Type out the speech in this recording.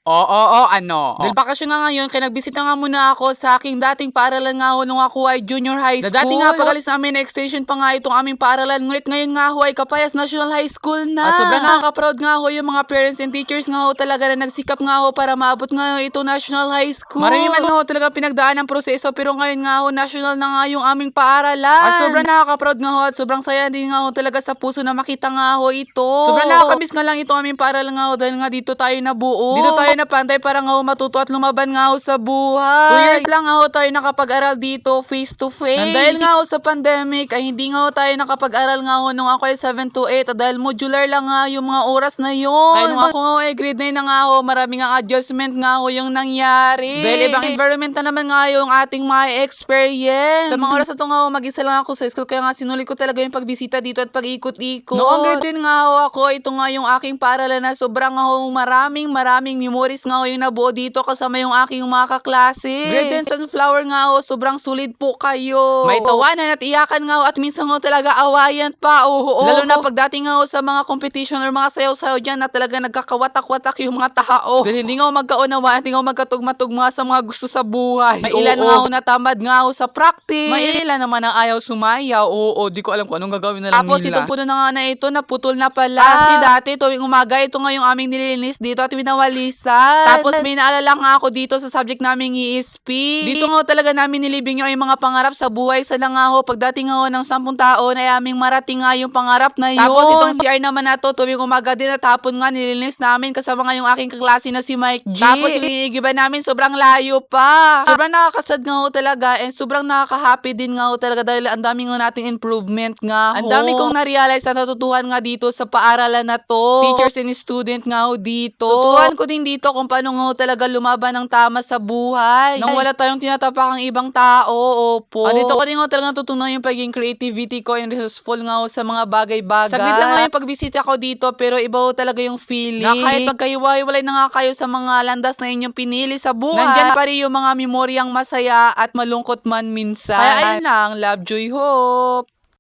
Ano? Dahil bakasyon nga ngayon, kaya nagbisita nga muna ako sa aking dating paaralan nga ho nung ako ay junior high school. Dati nga pag-alis namin na extension pa nga itong aming paaralan, ngunit ngayon nga ho ay Kapayas National High School na. At sobrang nakaka-proud nga ho yung mga parents and teachers nga ho talaga na nagsikap nga ho para maabot nga ho itong National High School. Marami man nga ho talaga pinagdaan ng proseso, pero ngayon nga ho national na nga yung aming paaralan. At sobrang nakaka-proud nga ho at sobrang saya din nga ho talaga sa puso na makita nga ho ito. Sobrang nakakamiss nga lang itong aming paaralan nga ho dahil nga dito tayo nabuo. Dito tayo na pantay para nga ho matuto at lumaban nga ho sa buhay. 2 years lang nga ho tayo nakapag-aral dito face to face. And dahil nga ho sa pandemic ay hindi nga ho tayo nakapag-aral nga ho nung ako ay 7 to 8 at dahil modular lang nga yung mga oras na yun. Kaya nung ako nga ho ay grade 9 na nga ho, maraming nga adjustment nga ho yung nangyari. Dahil ibang environment na naman nga yung ating mga experience. Sa mga oras na ito nga ho, mag-isa lang ako sa school kaya nga sinulit ko talaga yung pagbisita dito at pag-ikot-ikot. Noong grade 10 nga ho ako, ito nga yung aking paaralan na sobrang nga ho maraming memories nga ho yung nabuo dito kasama yung aking mga kaklase. Grade 10 Sunflower nga ho, sobrang solid po kayo. May tawanan at iyakan nga ho at minsan ho talaga awayan pa. Lalo na pagdating nga ho sa mga competition or mga sayaw-sayaw dyan na talaga nagkakawatak-watak yung mga tao. Dahil hindi nga ho magkaunawaan, hindi nga ho magkatugma-tugma sa mga gusto sa buhay. May ilan nga ho natamad nga ho sa practice. May ilan naman ang ayaw sumayaw. Di ko alam kung anong gagawin na lang nila. Tapos itong puno na nga na ito, naputol na pala. Kasi dati tuwing umaga, ito nga yung aming nililinis dito at winawalisan. Tapos may naalala nga ako dito sa subject naming ESP. Dito nga talaga namin nilibing yung mga pangarap sa buhay. Sana nga ho, pagdating nga ho ng 10 taon ay aming marating nga yung pangarap na yun. Tapos itong CR naman na to, tuwing umaga din natapon nga, nililinis namin kasama nga yung aking kaklase na si Mike G. Tapos yung iigiba namin sobrang layo pa. Sobrang nakakasad nga ho talaga and sobrang nakaka-happy din nga ho talaga dahil ang daming nga nating improvement nga ho. Ang dami kong na-realize at natutuhan nga dito sa paaralan na to. Teachers and student nga ho dito. Tutuhan ko din dito kung paano nga ho talaga lumaban ng tama sa buhay. Nang wala tayong tinatapakang ibang tao, opo. Dito ko din nga talaga natutunan yung pagiging creativity ko and resourceful nga ho sa mga bagay-bagay. Saglit lang nga yung pagbisita ko dito pero iba ho talaga yung feeling. Na kahit pagkahiwa-hiwalay na nga kayo sa mga landas na inyong pinili sa buhay, nandyan pa rin yung mga memoryang masaya at malungkot man minsan. Kaya ayun lang, love, joy, hope.